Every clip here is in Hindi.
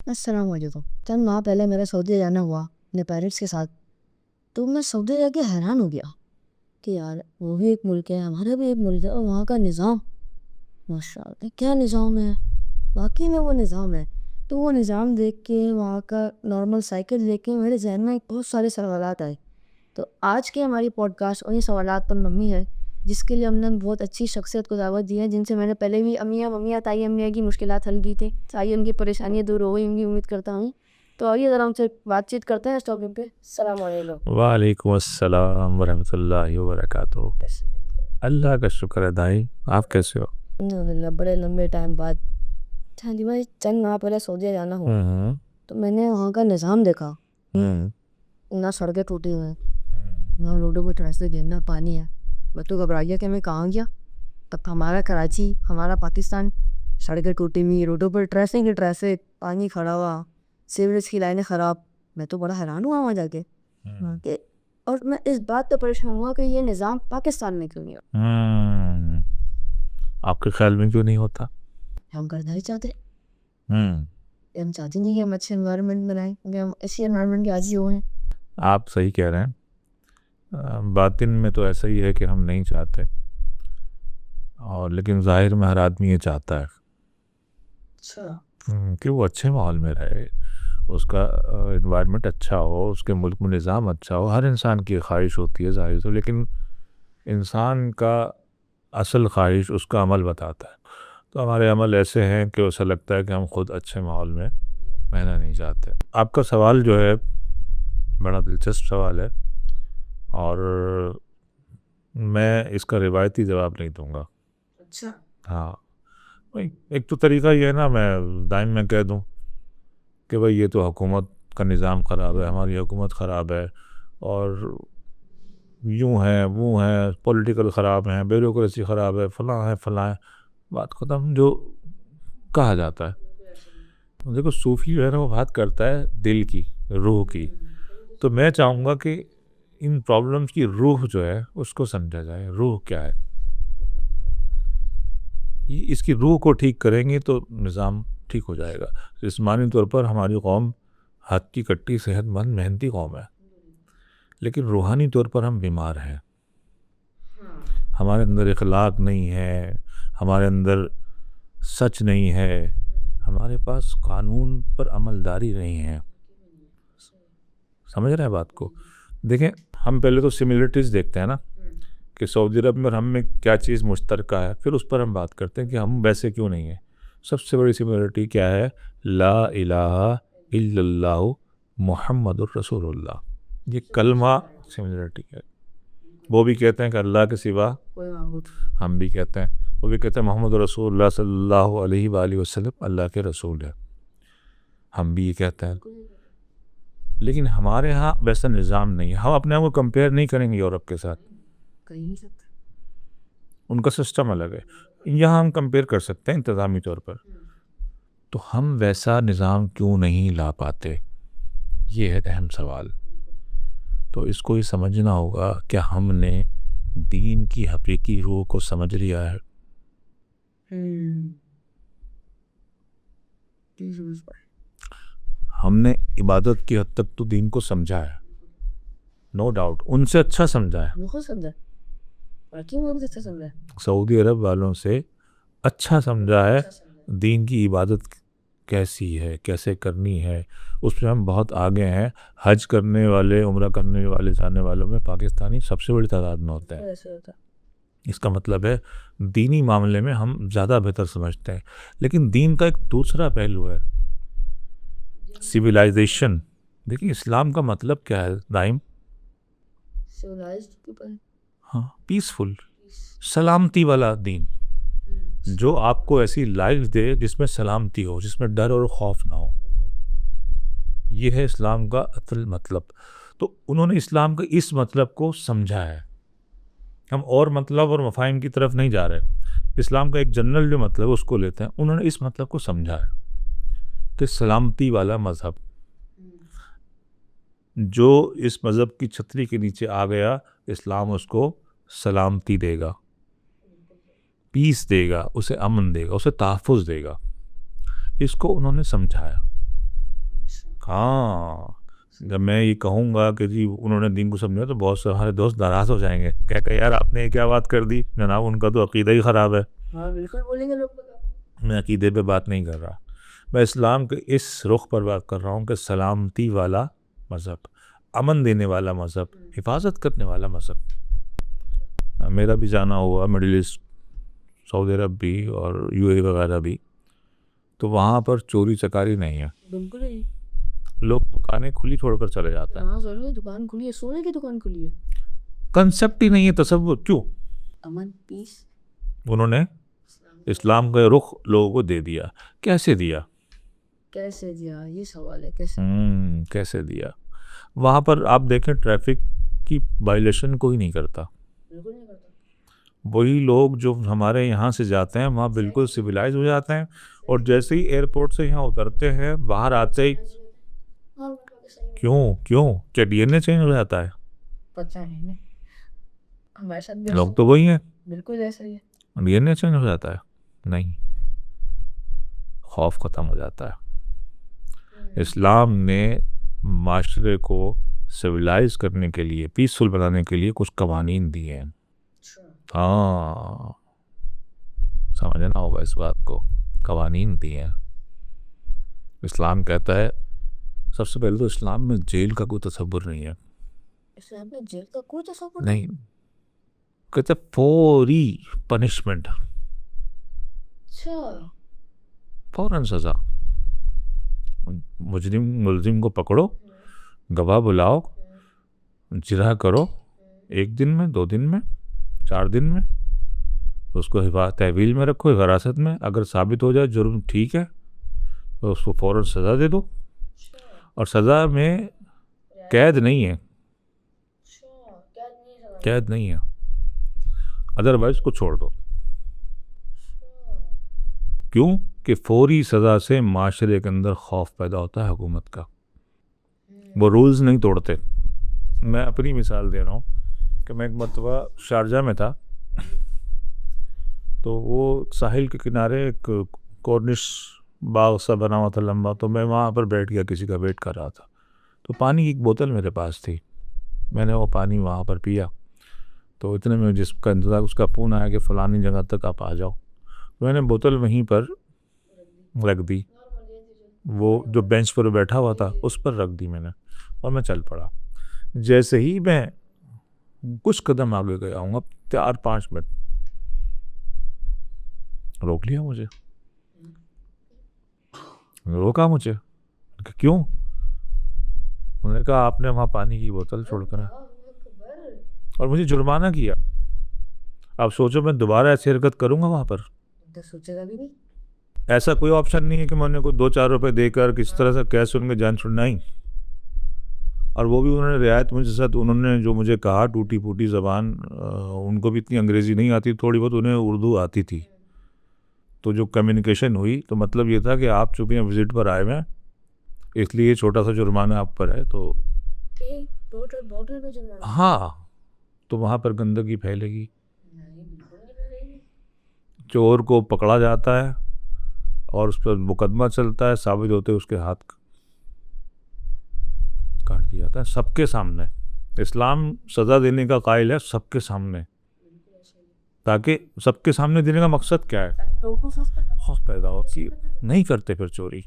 अस्सलाम वालेकुम। चंद माह पहले मेरा सऊदी जाना हुआ अपने पेरेंट्स के साथ। तो मैं सऊदी जाके हैरान हो गया कि यार वो भी एक मुल्क है, हमारा भी एक मुल्क है, और वहाँ का निज़ाम माशाअल्लाह क्या निज़ाम है, वाकई में वो निज़ाम है। तो वो निज़ाम देख के, वहाँ का नॉर्मल साइकिल देख के मेरे जहन में बहुत सारे सवालात आए। तो आज की हमारी पॉडकास्ट उन्हीं सवालात पर मबनी है, जिसके लिए हमने बहुत अच्छी शख्सियत को दावत दी है, जिनसे मैंने पहले भी अमिया ममिया ताई अमिया की मुश्किलात हल की थी। ताई उनकी परेशानियाँ दूर हो गई होंगी उम्मीद करता हूँ। तो आइए ज़रा हमसे बातचीत करते हैं इस टॉपिक पे। अस्सलाम वालेकुम। वालेकुम अस्सलाम वरहमतुल्लाहि वबरकातुहू। अल्लाह का शुक्र है दाई, आप कैसे हो? अल्हम्दुलिल्लाह, बड़े लंबे टाइम बाद। अच्छा जी, मैं चंद माह पहले सऊदी जाना हुआ, तो मैंने वहाँ का निज़ाम देखा। ना सड़कें टूटी हुई हैं, ना रोडों पर ट्रैफिक है, ना पानी है। मैं तो घबरा गया कि मैं कहाँ गया। तब हमारा कराची, हमारा पाकिस्तान, सड़कें टूटी हुई, रोडों पर ट्रैफिक, पानी खड़ा हुआ, सीवरेज की लाइनें ख़राब। मैं तो बड़ा हैरान हुआ वहाँ जाके कि, और मैं इस बात पर परेशान हुआ कि ये निज़ाम पाकिस्तान में क्यों नहीं हो। आपके ख्याल में क्यों नहीं होता? हम करना ही चाहते, हम चाहते नहीं कि हम अच्छे इन्वायरमेंट बनाएं, क्योंकि हम ऐसी इन्वायरमेंट के आदी हुए हैं। आप सही कह रहे हैं। बातिन में तो ऐसा ही है कि हम नहीं चाहते, और लेकिन ज़ाहिर में हर आदमी ये चाहता है अच्छा, कि वो अच्छे माहौल में रहे, उसका इन्वायरमेंट अच्छा हो, उसके मुल्क में निज़ाम अच्छा हो। हर इंसान की ख्वाहिश होती है ज़ाहिर से, लेकिन इंसान का असल ख्वाहिश उसका अमल बताता है। तो हमारे अमल ऐसे हैं कि ऐसा लगता है कि हम खुद अच्छे माहौल में रहना नहीं चाहते। आपका सवाल जो है बड़ा दिलचस्प सवाल है, और मैं इसका रिवायती जवाब नहीं दूंगा। अच्छा, हाँ, भाई एक तो तरीका ये है ना, मैं दाइम में कह दूं कि भाई ये तो हुकूमत का निज़ाम ख़राब है, हमारी हुकूमत ख़राब है, और यूँ है वो है, पॉलिटिकल ख़राब है, ब्यूरोक्रेसी ख़राब है, फलां है, बात ख़त्म, जो कहा जाता है। देखो सूफ़ी जो है ना वो बात करता है दिल की, रूह की। तो मैं चाहूँगा कि इन प्रॉब्लम्स की रूह जो है उसको समझा जाए। रूह क्या है, इसकी रूह को ठीक करेंगे तो निज़ाम ठीक हो जाएगा। जिस्मानी तौर पर हमारी कौम हद की कट्टी सेहतमंद मेहनती कौम है, लेकिन रूहानी तौर पर हम बीमार हैं। हमारे अंदर इखलाक नहीं है, हमारे अंदर सच नहीं है, हमारे पास कानून पर अमलदारी नहीं है। समझ रहे हैं बात को? देखें, हम पहले तो सिमिलरिटीज़ देखते हैं ना कि सऊदी अरब में और हम में क्या चीज़ मुश्तरका है, फिर उस पर हम बात करते हैं कि हम वैसे क्यों नहीं हैं। सबसे बड़ी सिमिलरिटी क्या है? ला इलाहा इल्लल्लाहु मुहम्मदुर रसूलुल्लाह। ये कलमा सिमिलरिटी है। वो भी कहते हैं कि अल्लाह के सिवा, कोई माबूद। हम भी कहते हैं, वो भी कहते हैं मोहम्मद रसूलुल्लाह सल्लल्लाहु अलैहि वसल्लम अल्लाह के रसूल है, हम भी ये कहते हैं। लेकिन हमारे यहाँ वैसा निज़ाम नहीं है। हम अपने आप को कंपेयर नहीं करेंगे यूरोप के साथ, कहीं नहीं सकते। उनका सिस्टम अलग है। यहाँ हम कंपेयर कर सकते हैं इंतज़ामी तौर पर। तो हम वैसा निज़ाम क्यों नहीं ला पाते, ये है अहम सवाल। तो इसको ही समझना होगा कि हमने दीन की हकीकी रूह को समझ लिया है। हमने इबादत की हद तक तो दीन को समझा है, नो डाउट, उनसे अच्छा समझा है, बिल्कुल समझा, बाकी वो भी अच्छा समझा। सऊदी अरब वालों से अच्छा समझा है। दीन की इबादत कैसी है, कैसे करनी है, उसमें हम बहुत आगे हैं। हज करने वाले, उम्रा करने वाले, जाने वालों में पाकिस्तानी सबसे बड़ी तादाद में होते हैं। ऐसे होता। इसका मतलब है दीनी मामले में हम ज़्यादा बेहतर समझते हैं। लेकिन दीन का एक दूसरा पहलू है, सिविलाइजेशन। देखिए इस्लाम का मतलब क्या है दाइम? Civilised people. हाँ, पीसफुल, सलामती वाला दीन, जो आपको ऐसी लाइफ दे जिसमें सलामती हो, जिसमें डर और खौफ ना हो। ये है इस्लाम का असल मतलब। तो उन्होंने इस्लाम के इस मतलब को समझा है। हम और मतलब और मफाहिम की तरफ नहीं जा रहे। इस्लाम का एक जनरल जो मतलब है उसको लेते हैं। उन्होंने इस मतलब को समझा है कि सलामती वाला मज़हब, जो इस मज़हब की छतरी के नीचे आ गया, इस्लाम उसको सलामती देगा, पीस देगा, उसे अमन देगा, उसे तहफ़्फ़ुज़ देगा। इसको उन्होंने समझाया। हाँ, जब मैं ये कहूँगा कि जी उन्होंने दीन को समझा तो बहुत से हमारे दोस्त नाराज़ हो जाएंगे, क्या कह यार आपने ये क्या बात कर दी जनाब, उनका तो अकीदा ही ख़राब है। हाँ बिल्कुल बोलेंगे लोग। मैं अकीदे पे बात नहीं कर रहा, मैं इस्लाम के इस रुख पर बात कर रहा हूँ कि सलामती वाला मज़हब, अमन देने वाला मज़हब, हिफाजत करने वाला मज़हब। मेरा भी जाना हुआ मिडिल ईस्ट, सऊदी अरब भी और यूएई वगैरह भी, तो वहाँ पर चोरी चकारी नहीं है, बिल्कुल ही। लोग दुकानें खुली छोड़कर चले जाते हैं। हाँ जरूर, दुकान खुली है, सोने की दुकान खुली है। कंसेप्ट ही नहीं है, तसव्वुर क्यों? अमन पीस। उन्होंने इस्लाम का रुख लोगों को दे दिया। कैसे दिया? कैसे दिया, ये सवाल है, कैसे? कैसे दिया? वहाँ पर आप देखें ट्रैफिक की वायलेशन कोई नहीं करता, बिल्कुल नहीं करता। वही लोग जो हमारे यहाँ से जाते हैं वहाँ बिल्कुल सिविलाइज हो जाते हैं, और जैसे ही एयरपोर्ट से यहाँ उतरते हैं बाहर आते ही क्यों क्या डीएनए चेंज हो जाता है? पता नहीं, हमारे साथ भी लोग तो वही हैं, बिल्कुल ऐसा ही है। डीएनए चेंज हो जाता है? नहीं, खौफ ख़त्म हो जाता है। इस्लाम ने माशरे को सिविलाइज करने के लिए, पीसफुल बनाने के लिए कुछ कवानीन दिए हैं। हाँ, समझना होगा इस बात को, कवानीन दिए हैं। इस्लाम कहता है, सबसे पहले तो इस्लाम में जेल का कोई तसव्वुर नहीं है। इस्लाम में जेल का कोई तसव्वुर नहीं, कहते फौरी पनिशमेंट, अच्छा, फौरन सज़ा। मुलजिम को पकड़ो, गवाह बुलाओ, जिरह करो, 1 दिन में, 2 दिन में, 4 दिन में, उसको तहवील में रखो, हिरासत में। अगर साबित हो जाए जुर्म ठीक है तो उसको फ़ौरन सज़ा दे दो, और सज़ा में कैद नहीं है, कैद नहीं है, अदरवाइज को छोड़ दो। क्यों? कि फौरी सज़ा से माशरे के अंदर खौफ पैदा होता है हुकूमत का, वो रूल्स नहीं तोड़ते। मैं अपनी मिसाल दे रहा हूँ कि मैं एक मरतबा शारजा में था, तो वो साहिल के किनारे एक कॉर्निश बाग सा बना हुआ था लंबा, तो मैं वहाँ पर बैठ गया, किसी का वेट कर रहा था। तो पानी की एक बोतल मेरे पास थी, मैंने वो पानी वहाँ पर पिया। तो इतने में जिसका इंतज़ार, उसका फ़ोन आया कि फ़लानी जगह तक आप आ जाओ। तो मैंने बोतल वहीं पर रख दी, वो जो बेंच पर बैठा हुआ था उस पर रख दी मैंने, और मैं चल पड़ा। जैसे ही मैं कुछ कदम आगे गया हूँ, 4-5 मिनट, रोक लिया मुझे, रोका मुझे। क्यों? उन्होंने कहा आपने वहाँ पानी की बोतल छोड़कर, और मुझे जुर्माना किया। आप सोचो मैं दोबारा ऐसी हरकत करूँगा वहाँ पर? तो सोचेगा भी नहीं। ऐसा कोई ऑप्शन नहीं है कि मैंने को 2-4 रुपए देकर किस तरह से कैश उनके जान छुड़ना ही। और वो भी उन्होंने रियायत मुझे साथ, उन्होंने जो मुझे कहा टूटी फूटी ज़बान, उनको भी इतनी अंग्रेज़ी नहीं आती, थोड़ी बहुत उन्हें उर्दू आती थी। तो जो कम्युनिकेशन हुई तो मतलब ये था कि आप चूँकि यहाँ विज़िट पर आए हैं इसलिए छोटा सा जुर्माना आप पर है। तो बोतल में जुर्माना? हाँ, तो वहाँ पर गंदगी फैलेगी, चोर को पकड़ा जाता है और उस पर मुकदमा चलता है, साबित होते उसके हाथ काट दिया जाता है सबके सामने। इस्लाम सज़ा देने का कायल है सबके सामने, ताकि सबके सामने देने का मकसद क्या है? खौफ पैदा हो कि नहीं करते फिर चोरी।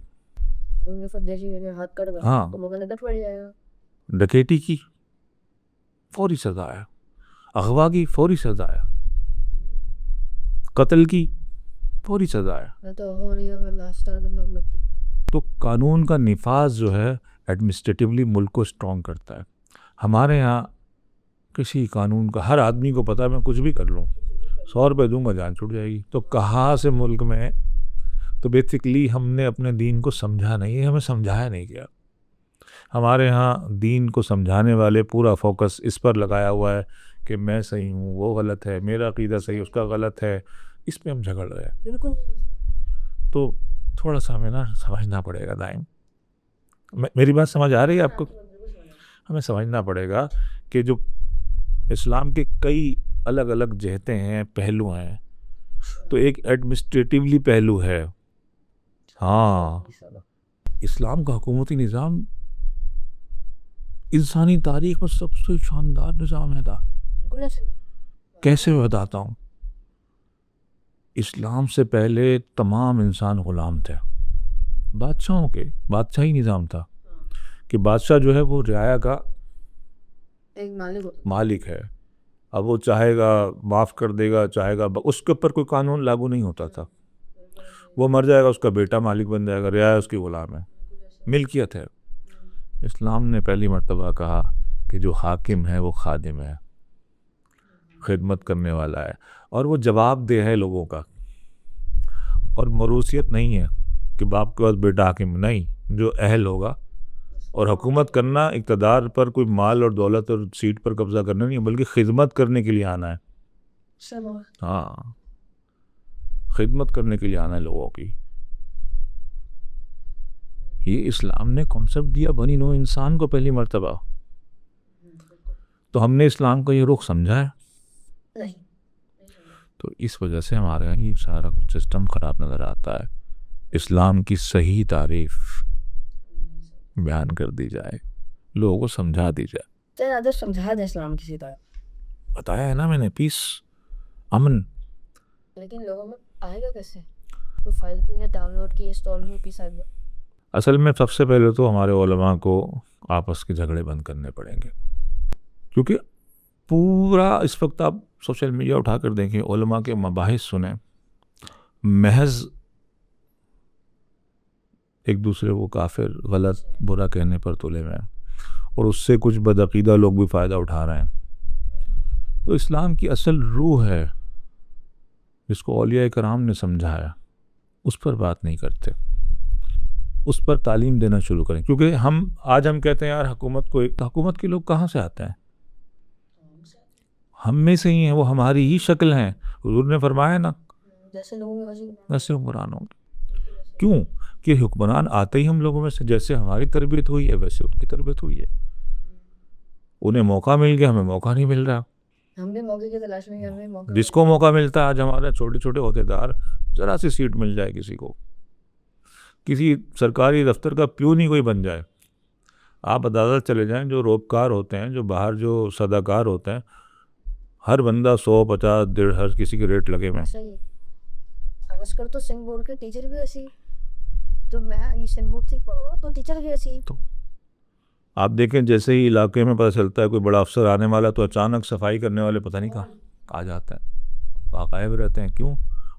हाँ, डकैती की फौरी सज़ा है, अगवा की फौरी सज़ा है, कत्ल की फौरी सज़ा है। तो कानून का निफाज जो है एडमिनिस्ट्रेटिवली मुल्क को स्ट्रॉन्ग करता है। हमारे यहाँ किसी कानून का, हर आदमी को पता है मैं कुछ भी कर लूँ, 100 रुपये दूंगा जान छूट जाएगी। तो कहाँ से मुल्क में, तो बेसिकली हमने अपने दीन को समझा नहीं है, हमें समझाया नहीं गया। हमारे यहाँ दीन को समझाने वाले पूरा फोकस इस पर लगाया हुआ है कि मैं सही हूँ, वो गलत है, मेरा अकीदा सही, उसका गलत है, इस पे हम झगड़ रहे हैं। बिल्कुल। तो थोड़ा सा हमें ना समझना पड़ेगा दाइम, मेरी बात समझ आ रही है आपको? हमें समझना पड़ेगा कि जो इस्लाम के कई अलग अलग जहतें हैं, पहलू हैं, तो एक एडमिनिस्ट्रेटिवली पहलू है। हाँ, इस्लाम का हुकूमती निज़ाम इंसानी तारीख में सबसे शानदार निज़ाम है था। बिल्कुल ऐसे कैसे मैं बताता हूँ, इस्लाम से पहले तमाम इंसान ग़ुलाम थे, बादशाहों के, बादशाही निज़ाम था कि बादशाह जो है वो रियाया का एक मालिक मालिक है। अब वो चाहेगा माफ़ कर देगा, चाहेगा उसके ऊपर कोई कानून लागू नहीं होता था। वो मर जाएगा, उसका बेटा मालिक बन जाएगा, रियाया उसकी ग़ुलाम है, मिल्कियत है। इस्लाम ने पहली मर्तबा कहा कि जो हाकिम है वो खादिम है, खिदमत करने वाला है, और वो जवाबदेह है लोगों का, और मरूसियत नहीं है कि बाप के पास बेटा हाकिम, नहीं, जो अहल होगा। और हुकूमत करना इक़्तिदार पर कोई माल और दौलत और सीट पर कब्ज़ा करना नहीं है, बल्कि खिदमत करने के लिए आना है। हाँ, खिदमत करने के लिए आना है लोगों की। ये इस्लाम ने कॉन्सेप्ट दिया बनी नौ इंसान को पहली मर्तबा। तो हमने इस्लाम का ये रुख समझा है नहीं। तो इस वजह से हमारे यहाँ ये सारा सिस्टम ख़राब नज़र आता है। इस्लाम की सही तारीफ बयान कर दी जाए, लोगों को समझा दी जाए। ज़्यादा समझा दें इस्लाम किसी तरह, बताया है ना मैंने, पीस, अमन। लेकिन लोगों में आएगा कैसे? कोई फाइल ने डाउनलोड की, इंस्टॉल हुई, पीस आ गया। असल में सबसे पहले तो हमारे उलमा को आपस के झगड़े बंद करने पड़ेंगे, क्योंकि पूरा इस वक्त आप सोशल मीडिया उठा कर देखें, उलमा के मबाहिस सुने, महज एक दूसरे को काफिर, गलत, बुरा कहने पर तुले हुए हैं, और उससे कुछ बदअकीदा लोग भी फ़ायदा उठा रहे हैं। तो इस्लाम की असल रूह है, जिसको औलिया कराम ने समझाया, उस पर बात नहीं करते, उस पर तालीम देना शुरू करें। क्योंकि आज हम कहते हैं यार हुकूमत को, एक हुकूमत के लोग कहाँ से आते हैं? हम में से ही हैं, वो हमारी ही शक्ल हैं। हुजूर ने फरमाया ना, जैसे लोगों में वैसे हुक्मरान होंगे। क्यों? कि हुक्मरान आते ही हम लोगों में से, जैसे हमारी तरबियत हुई है वैसे उनकी तरबियत हुई है। उन्हें मौका मिल गया, हमें मौका नहीं मिल रहा। हम भी मौके की तलाश में, हमें मौका जिसको मौका मिलता है, आज हमारे छोटे छोटे ओहदेदार, ज़रा सी सीट मिल जाए किसी को, किसी सरकारी दफ्तर का प्यून ही कोई बन जाए, आप अदालत चले जाएं, जो रोबकार होते हैं, जो बाहर जो सदाकार होते हैं, हर बंदा 100, 50, 150 हर किसी के रेट लगे हुए। सही। आजकल तो सिंह बोर्ड के टीचर भी ऐसी, तो मैं ये सिंह बोर्ड से पढ़ रहा हूँ तो टीचर भी ऐसी। तो आप देखें, जैसे ही इलाके में पता चलता है कोई बड़ा अफसर आने वाला, तो अचानक सफाई करने वाले पता नहीं कहाँ आ जाता है, बाकायब रहते हैं। क्यों?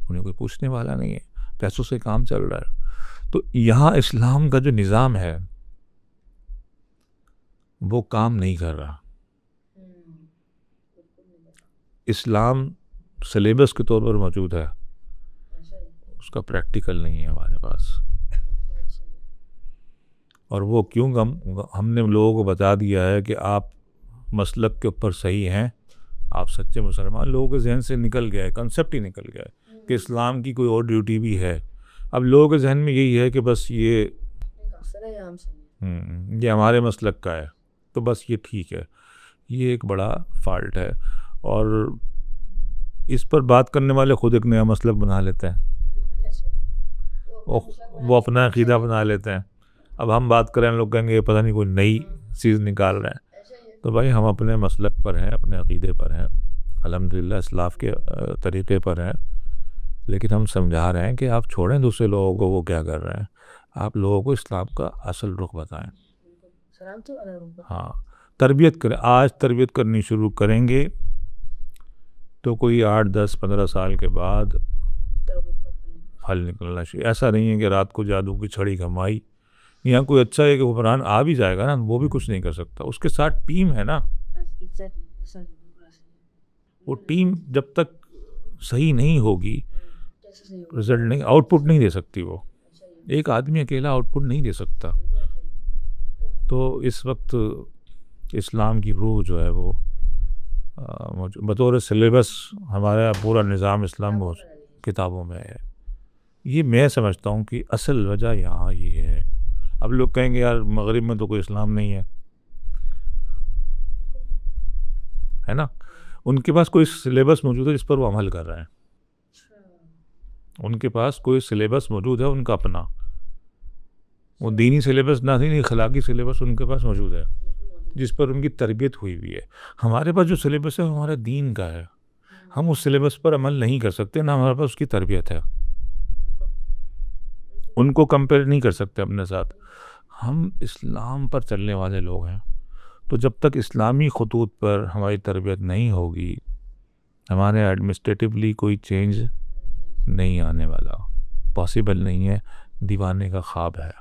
उन्हें कोई पूछने वाला नहीं है, पैसों से काम चल रहा है। तो यहाँ इस्लाम का जो निज़ाम है वो काम नहीं कर रहा। इस्लाम सिलेबस के तौर पर मौजूद है, उसका प्रैक्टिकल नहीं है हमारे पास। और वो क्यों? हमने लोगों को बता दिया है कि आप मसलक के ऊपर सही हैं, आप सच्चे मुसलमान। लोगों के जहन से निकल गया है, कंसेप्ट ही निकल गया है कि इस्लाम की कोई और ड्यूटी भी है। अब लोगों के जहन में यही है कि बस ये हमारे मसलक का है, तो बस ये ठीक है। ये एक बड़ा फॉल्ट है, और इस पर बात करने वाले खुद एक नया मसलक बना लेते हैं, वो अपना अकीदा बना लेते हैं। अब हम बात करें, लोग कहेंगे ये पता नहीं कोई नई चीज़ निकाल रहे हैं। तो भाई हम अपने मसलक पर हैं, अपने अकीदे पर हैं, अल्हम्दुलिल्लाह इस्लाफ के तरीक़े पर हैं, लेकिन हम समझा रहे हैं कि आप छोड़ें दूसरे लोगों को वो क्या कर रहे हैं, आप लोगों को इस्लाम का असल रुख बताएं। हाँ, तरबियत करें। आज तरबियत करनी शुरू करेंगे तो कोई 8, 10, 15 साल के बाद फल निकलना चाहिए। ऐसा नहीं है कि रात को जादू की छड़ी घमाई। यहाँ कोई अच्छा है कि हुक्मरान आ भी जाएगा ना, वो भी कुछ नहीं कर सकता, उसके साथ टीम है ना। वो टीम जब तक सही नहीं होगी, रिजल्ट नहीं, आउटपुट नहीं दे सकती। वो एक आदमी अकेला आउटपुट नहीं दे सकता। तो इस वक्त इस्लाम की रूह जो है वो बतौर सिलेबस हमारा पूरा निज़ाम इस्लाम किताबों में है। ये मैं समझता हूँ कि असल वजह यहाँ ये है। अब लोग कहेंगे यार मगरिब में तो कोई इस्लाम नहीं है ना। उनके पास कोई सिलेबस मौजूद है जिस पर वो अमल कर रहे हैं। उनके पास कोई सिलेबस मौजूद है उनका अपना, वो दीनी सिलेबस ना थी, नहीं अखलाकी सिलेबस उनके पास मौजूद है जिस पर उनकी तरबियत हुई हुई है। हमारे पास जो सिलेबस है वो हमारा दीन का है, हम उस सिलेबस पर अमल नहीं कर सकते, ना हमारे पास उसकी तरबियत है। उनको कंपेयर नहीं कर सकते अपने साथ। हम इस्लाम पर चलने वाले लोग हैं, तो जब तक इस्लामी खतूत पर हमारी तरबियत नहीं होगी, हमारे एडमिनिस्ट्रेटिवली कोई चेंज नहीं आने वाला, पॉसिबल नहीं है, दीवाने का ख्वाब है।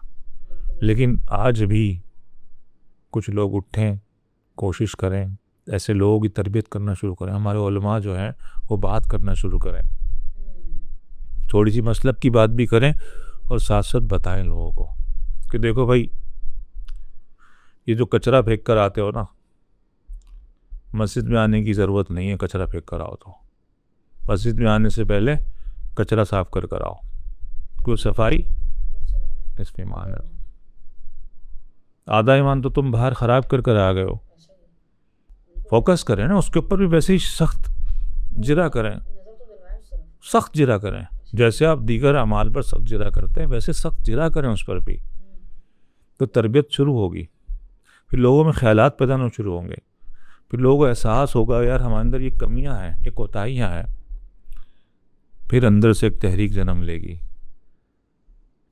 लेकिन आज भी कुछ लोग उठें, कोशिश करें, ऐसे लोगों की तरबियत करना शुरू करें, हमारे उलमा जो हैं वो बात करना शुरू करें, थोड़ी सी मसलब की बात भी करें और साथ साथ बताएं लोगों को कि देखो भाई, ये जो कचरा फेंक कर आते हो ना, मस्जिद में आने की ज़रूरत नहीं है कचरा फेंक कर आओ तो। मस्जिद में आने से पहले कचरा साफ कर आओ, क्योंकि सफाई इसमें ईमान है। आधा ईमान तो तुम बाहर ख़राब कर आ गए हो। फोकस करें ना उसके ऊपर भी, वैसे ही सख्त जिरा करें, सख्त जिरा करें, जैसे आप दीगर अमाल पर सख्त जिरा करते हैं वैसे सख्त जिरा करें उस पर भी, तो तरबियत शुरू होगी। फिर लोगों में ख्यालात पैदा होना शुरू होंगे, फिर लोगों को एहसास होगा यार हमारे अंदर ये कमियां हैं, ये कोताहियां हैं। फिर अंदर से एक तहरीक जन्म लेगी,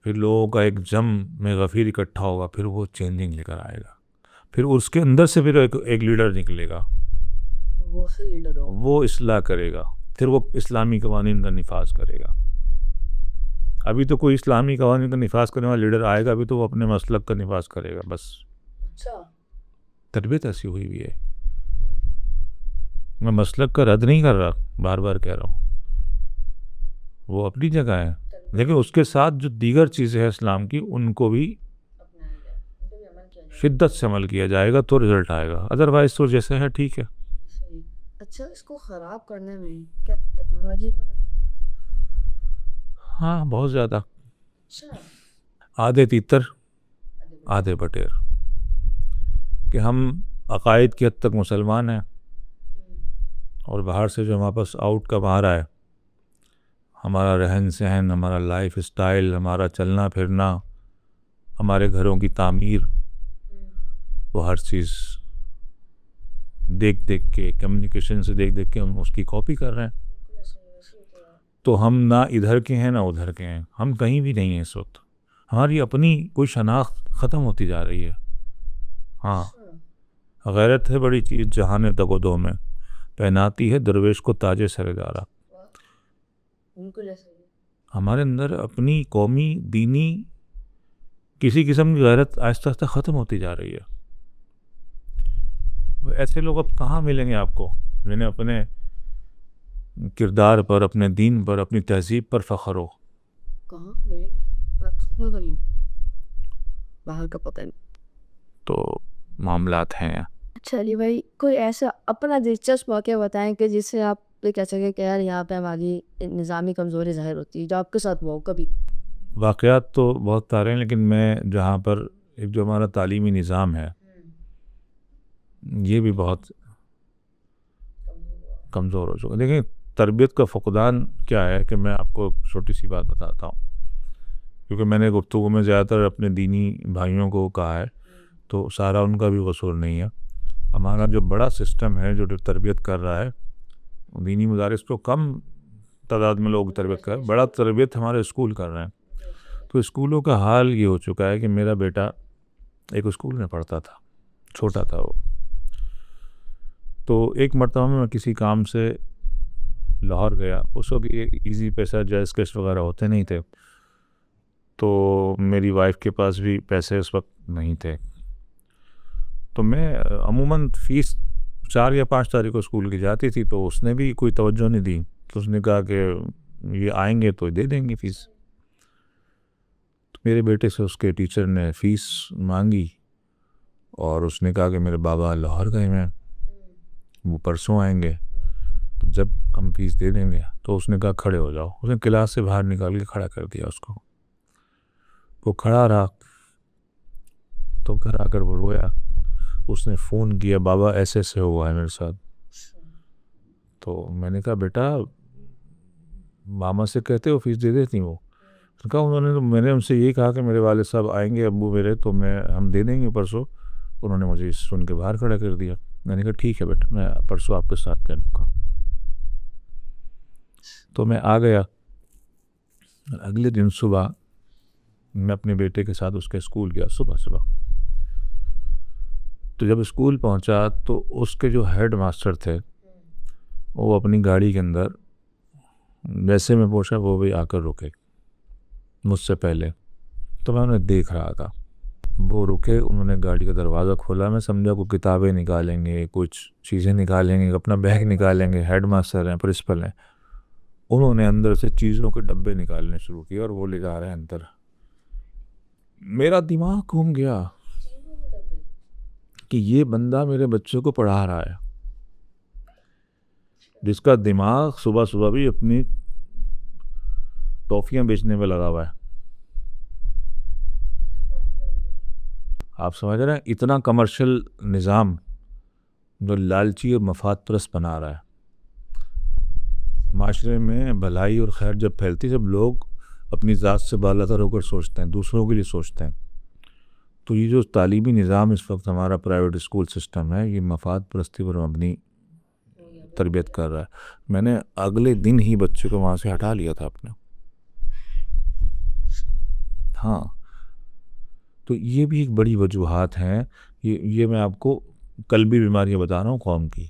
फिर लोगों का एक जम में गफ़ीर इकट्ठा होगा, फिर वो चेंजिंग लेकर आएगा, फिर उसके अंदर से फिर एक लीडर निकलेगा, वो इस्लाह करेगा, फिर वो इस्लामी कवानीन का निफाज करेगा। अभी तो कोई इस्लामी कवानीन का निफाज करने वाला लीडर आएगा, अभी तो वो अपने मसलक का निफाज करेगा बस। तरबियत ऐसी हुई हुई है। मैं मसलक का रद्द नहीं कर रहा, बार बार कह रहा हूँ, वो अपनी जगह है, लेकिन उसके साथ जो दीगर चीज़ें हैं इस्लाम की, उनको भी शिद्दत से अमल किया जाएगा तो रिज़ल्ट आएगा, अदरवाइज तो जैसे है ठीक है। अच्छा, इसको ख़राब करने में क्या टेक्नोलॉजी? हाँ, बहुत ज़्यादा। आधे तीतर आधे बटेर, कि हम अकायद की हद तक मुसलमान हैं और बाहर से जो हमारे पास आउट का बाहर आए, हमारा रहन सहन, हमारा लाइफ स्टाइल, हमारा चलना फिरना, हमारे घरों की तामीर, वो हर चीज़ देख देख के, कम्युनिकेशन से देख देख के हम उसकी कॉपी कर रहे हैं। तो हम ना इधर के हैं ना उधर के हैं, हम कहीं भी नहीं हैं इस वक्त। हमारी अपनी कोई शनाख्त ख़त्म होती जा रही है। हाँ, गैरत है बड़ी चीज़, जहान तगोदो में पहनाती है दरवेश को ताजे सरेदारा। हमारे अंदर अपनी कौमी दीनी किसी किस्म की गैरत आहिस्ता आहिस्ता ख़त्म होती जा रही है। ऐसे लोग अब कहाँ मिलेंगे आपको जिन्हें अपने किरदार पर, अपने दीन पर, अपनी तहजीब पर फ़ख्र हो? कहाँ बाहर का पता नहीं। तो मामलात हैं। चलिए भाई, कोई ऐसा अपना दिलचस्प वाक़या बताएं कि जिससे आप ये कह सकें कि यार यहाँ पे हमारी निज़ामी कमज़ोरी ज़ाहिर होती है, जो आपके साथ हुआ हो कभी। वाक़यात तो बहुत सारे हैं, लेकिन मैं जहाँ पर एक जो हमारा तालीमी निज़ाम है ये भी बहुत कमज़ोर हो चुका। देखिए, तरबियत का फ़ुक़दान क्या है कि मैं आपको एक छोटी सी बात बताता हूँ, क्योंकि मैंने गुफ्तगू में ज़्यादातर अपने दीनी भाइयों को कहा है, तो सारा उनका भी कसूर नहीं है। हमारा जो बड़ा सिस्टम है जो तरबियत कर रहा है, दीनी मदारिस तो कम तादाद में लोग तरबियत कर, बड़ा तरबियत हमारे स्कूल कर रहे हैं। तो स्कूलों का हाल ये हो चुका है कि मेरा बेटा एक स्कूल में पढ़ता था, छोटा था वो, तो एक मरतबा में मैं किसी काम से लाहौर गया। उस वक्त ये ईजी पैसा जैज़ कैश वगैरह होते नहीं थे, तो मेरी वाइफ के पास भी पैसे उस वक्त नहीं थे। तो मैं अमूमन फ़ीस 4 या 5 तारीख को स्कूल की जाती थी, तो उसने भी कोई तवज्जो नहीं दी। तो उसने कहा कि ये आएंगे तो दे देंगे फ़ीस। तो मेरे बेटे से उसके टीचर ने फ़ीस मांगी और उसने कहा कि मेरे बाबा लाहौर गए हैं, वो परसों आएंगे, तो जब हम फ़ीस दे देंगे। तो उसने कहा खड़े हो जाओ। उसने क्लास से बाहर निकाल के खड़ा कर दिया उसको। वो खड़ा रहा, तो घर आकर वो रोया। उसने फ़ोन किया, बाबा ऐसे ऐसे हुआ है मेरे साथ। तो मैंने कहा बेटा, मामा से कहते हो फ़ीस दे देती वो। तो कहा उन्होंने, तो मैंने उनसे यही कहा कि मेरे वाले साहब आएंगे अब्बू मेरे, तो हम दे देंगे परसों। उन्होंने मुझे सुन के बाहर खड़ा कर दिया। मैंने कहा ठीक है बेटा, मैं परसों आपके साथ कह लूँगा। तो मैं आ गया। अगले दिन सुबह मैं अपने बेटे के साथ उसके स्कूल गया सुबह सुबह। तो जब स्कूल पहुंचा तो उसके जो हेड मास्टर थे वो अपनी गाड़ी के अंदर, जैसे मैं पहुंचा वो भी आकर रुके मुझसे पहले। तो मैं उन्हें देख रहा था, वो रुके, उन्होंने गाड़ी का दरवाज़ा खोला। मैं समझा को किताबें निकालेंगे, कुछ चीज़ें निकालेंगे, अपना बैग निकालेंगे, हेड मास्टर हैं, प्रिंसिपल हैं। उन्होंने अंदर से चीज़ों के डब्बे निकालने शुरू किए और वो ले जा रहे हैं अंदर। मेरा दिमाग घूम गया कि ये बंदा मेरे बच्चों को पढ़ा रहा है, जिसका दिमाग सुबह सुबह भी अपनी टॉफ़ियाँ बेचने में लगा हुआ है। आप समझ रहे हैं, इतना कमर्शियल निज़ाम जो लालची और मफाद परस्त बना रहा है। माशरे में भलाई और खैर जब फैलती है, जब लोग अपनी ज़ात से बालातर होकर सोचते हैं, दूसरों के लिए सोचते हैं, तो ये जो तालीमी निज़ाम इस वक्त हमारा प्राइवेट स्कूल सिस्टम है, ये मफाद परस्ती पर मबनी तरबियत कर रहा है। मैंने अगले दिन ही बच्चे को वहाँ से हटा लिया था अपने। हाँ, तो ये भी एक बड़ी वजूहात हैं। ये मैं आपको कल्बी बीमारियाँ बता रहा हूँ कौम की।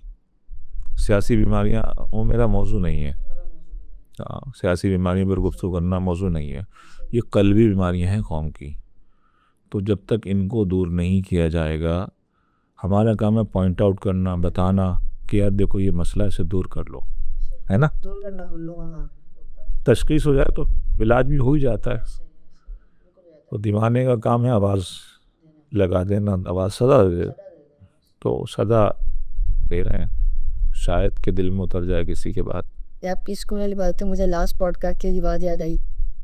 सियासी बीमारियाँ वो मेरा मौजू नहीं है। हाँ, सियासी बीमारियों पर गुफ्तगू करना मौजू नहीं है। ये कल्बी बीमारियाँ हैं कौम की। तो जब तक इनको दूर नहीं किया जाएगा, हमारा काम है पॉइंट आउट करना, बताना कि यार देखो ये मसला, इसे दूर कर लो, है ना। तशख़ीस हो जाए तो इलाज भी हो ही जाता है। तो दीवाने का काम है आवाज़ लगा देना, आवाज़ सदा दे, तो सदा दे रहे हैं, शायद के दिल में उतर जाए किसी के बाद। आपकी स्कूल वाली बात है, मुझे लास्ट पॉडकास्ट की बात याद आई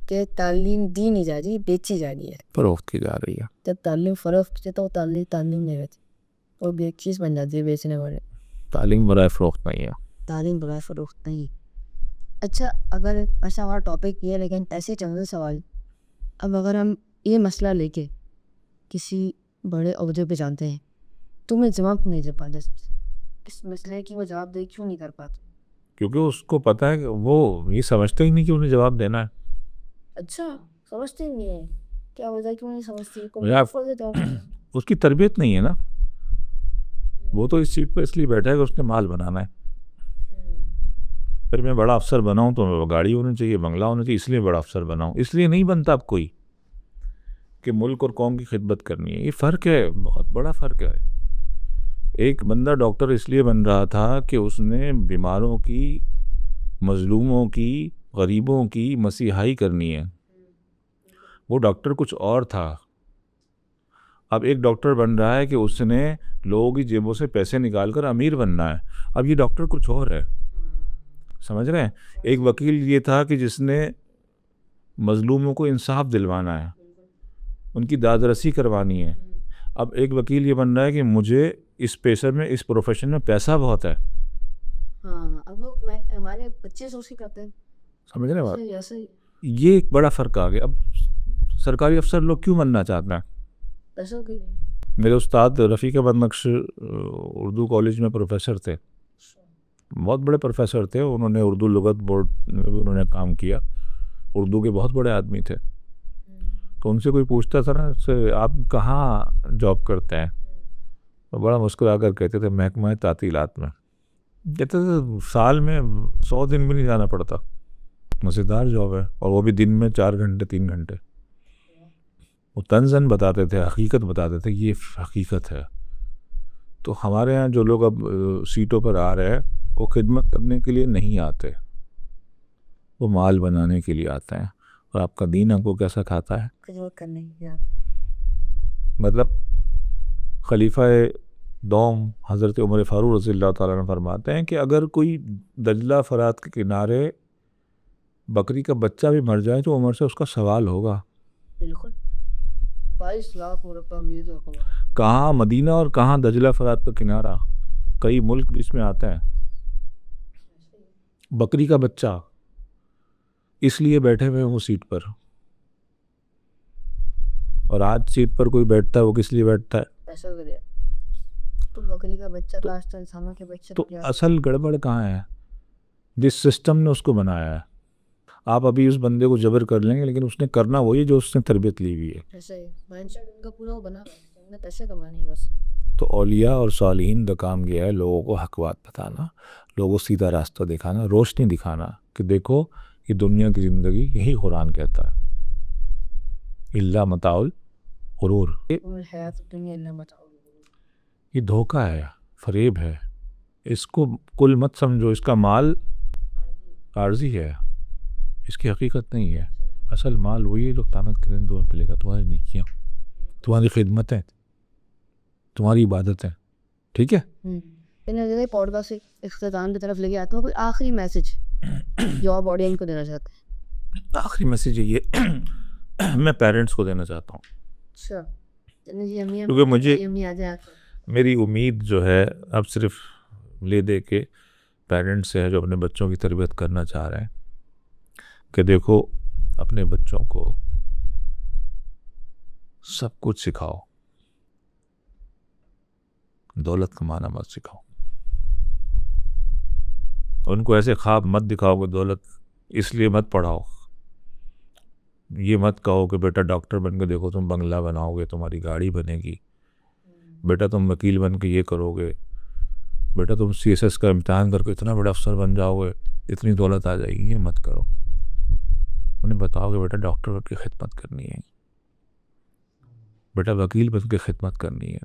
कि तालीम दी नहीं जा रही, बेची जा रही है, फरोख्त की जा रही है। जब तालीम फ़रोख्त से तो तालीम नहीं रहती, और भी एक चीज़ बन जाती है बेचने वाले। तालीम बराए फ़रोख्त नहीं है, तालीम बगैर फ़रोख्त नहीं। अच्छा, अगर ऐसा हमारा टॉपिक ये है, लेकिन ऐसे चंद सवाल। अब अगर हम ये मसला लेके किसी बड़े अहदे पे जानते हैं, तो मैं जवाब क्यों नहीं दे पाते इस मसले की, वो जवाब दे क्यों नहीं कर पाते? क्योंकि उसको पता है कि वो ये समझते ही नहीं कि उन्हें जवाब देना है। अच्छा, समझते नहीं है, क्या वजह क्यों नहीं समझती? उसकी तरबियत नहीं है ना। वो तो इस सीट पर इसलिए बैठा है कि उसने माल बनाना है। फिर मैं बड़ा अफसर बनाऊं तो गाड़ी होनी चाहिए, बंगला होना चाहिए, इसलिए बड़ा अफसर बनाऊं। इसलिए नहीं बनता अब कोई कि मुल्क और कौम की खिदमत करनी है। ये फ़र्क है, बहुत बड़ा फ़र्क है। एक बंदा डॉक्टर इसलिए बन रहा था कि उसने बीमारों की, मजलूमों की, गरीबों की मसीहाई करनी है। वो डॉक्टर कुछ और था। अब एक डॉक्टर बन रहा है कि उसने लोगों की जेबों से पैसे निकाल कर अमीर बनना है। अब ये डॉक्टर कुछ और है, समझ रहे हैं। एक वकील ये था कि जिसने मजलूमों को इंसाफ दिलवाना है, उनकी दादरसी करवानी है। अब एक वकील ये बन रहा है कि मुझे इस पेशे में, इस प्रोफेशन में पैसा बहुत है। हाँ, अब हमारे बच्चे सोच के करते हैं, समझ रहे हैं बात। ऐसे ये एक बड़ा फ़र्क आ गया। अब सरकारी अफसर लोग क्यों बनना चाहते हैं? पैसों के लिए। मेरे उस्ताद रफ़ीक अहमद नक्श उर्दू कॉलेज में प्रोफेसर थे, बहुत बड़े प्रोफेसर थे। उन्होंने उर्दू लुगत बोर्ड में भी उन्होंने काम किया, उर्दू के बहुत बड़े आदमी थे। तो उनसे कोई पूछता था ना से आप कहाँ जॉब करते हैं, तो बड़ा मुस्कुरा कर कहते थे महकमा तातीलात में। कहते थे साल में 100 दिन भी नहीं जाना पड़ता, मज़ेदार जॉब है, और वो भी दिन में 4 घंटे 3 घंटे। वो तंज़न बताते थे, हकीकत बताते थे, ये हकीकत है। तो हमारे यहाँ जो लोग अब सीटों पर आ रहे हैं, वो खिदमत करने के लिए नहीं आते, वो माल बनाने के लिए आते हैं। और आपका दीन आपको कैसा खाता है? मतलब खलीफा दौम हज़रत उमर फ़ारूक रज़ियल्लाहु ताला अन्हु फरमाते हैं कि अगर कोई दजला फ़रात के किनारे बकरी का बच्चा भी मर जाए तो उमर से उसका सवाल होगा। बिल्कुल, 22 लाख मुरब्बा मील तो कहाँ मदीना और कहाँ दजला फ़रात का किनारा, कई मुल्क भी इसमें आता है। बकरी का बच्चा इसलिए बैठे हुए हैं वो सीट पर और आज सीट पर कोई बैठता है वो किस लिए बैठता है? पैसा के लिए। तो बकरी का बच्चा तो आज तो इंसानों के बच्चे तो क्या असल गड़बड़ कहाँ है? जिस सिस्टम ने उसको बनाया है। आप अभी उस बंदे को जबर कर लेंगे, लेकिन उसने करना वही है जो उसने तरबियत ली हुई है। ऐसे ही माइंडसेट उनका पूरा वो बना उन्हें पैसे कमाने ही बस। तो औलिया और सालिहीन का काम यह है लोगों को हक बात बताना, लोगों को सीधा रास्ता दिखाना, रोशनी दिखाना कि देखो ये दुनिया की ज़िंदगी, यही कुरान कहता है, इल्ला मताउल गुरूर। और है तो दुनिया इल्ला बताओ। ये धोखा है, फरेब है, इसको कुल मत समझो। इसका माल आर्जी है, इसकी हकीकत नहीं है। असल माल वही है जो क़यामत के दिन तुम्हें मिलेगा, तुम्हारी नेकियां, तुम्हारी खिदमतें, तुम्हारी इबादतें। ठीक है? इन्हें पॉडकास्ट से इख्तिताम की तरफ लेके आता हूँ। कोई आखिरी मैसेज जो आप ऑडियंस को देना चाहते हैं? आखिरी मैसेज ये मैं पेरेंट्स को देना चाहता हूँ, अच्छा जी, अम्मी क्योंकि मुझे अम्मी आ जाए। मेरी उम्मीद जो है अब सिर्फ ले दे के पेरेंट्स से है जो अपने बच्चों की तरबियत करना चाह रहे हैं कि देखो अपने बच्चों को सब कुछ सिखाओ, दौलत कमाना मत सिखाओ। उनको ऐसे ख्वाब मत दिखाओ कि दौलत इसलिए मत पढ़ाओ। ये मत कहो कि बेटा डॉक्टर बन के देखो तुम बंगला बनाओगे, तुम्हारी गाड़ी बनेगी, बेटा तुम वकील बन के ये करोगे, बेटा तुम CSS का इम्तिहान करके इतना बड़ा अफसर बन जाओगे, इतनी दौलत आ जाएगी। ये मत करो। उन्हें बताओ कि बेटा डॉक्टर बन के खिदमत करनी है, बेटा वकील बन के खिदमत करनी है,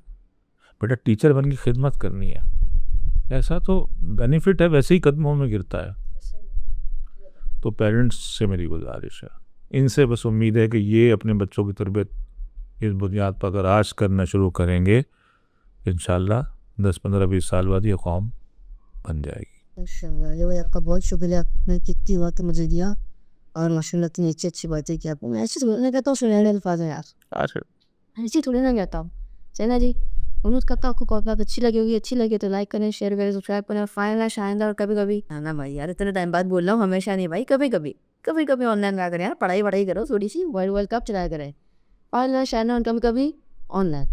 बेटा टीचर बन के खिदमत करनी है। ऐसा तो बेनिफिट है, वैसे ही कदमों में गिरता है। तो पेरेंट्स से मेरी गुजारिश है, इनसे बस उम्मीद है कि ये अपने बच्चों की तरबियत इस बुनियाद पर अगर आज करना शुरू करेंगे, इंशाल्लाह 10-15-20 साल बाद ये कौम बन जाएगी। इंशाल्लाह। ये भाई आपका बहुत शुक्रिया, आपने कितनी वक्त मुझे दिया और माशाल्लाह इतनी अच्छी अच्छी बातें की आपने। मैं ऐसे थोड़ी ना कहता हूँ सुनहरे अल्फाज हैं यार, ऐसे थोड़ी ना कहता हूँ। चलना जी, उम्मीद करता हूँ आपको बात अच्छी लगी होगी। अच्छी लगे तो लाइक करें, शेयर करें, सब्सक्राइब करें। फाइनल शानदार। और कभी कभी ना भाई यार, इतने टाइम बाद बोल रहा हूँ, हमेशा नहीं भाई, कभी कभी ऑनलाइन रहा करें यार। पढ़ाई करो थोड़ी सी, वर्ल्ड कप चलाया करें। फाइनल शानदार, कभी कभी ऑनलाइन।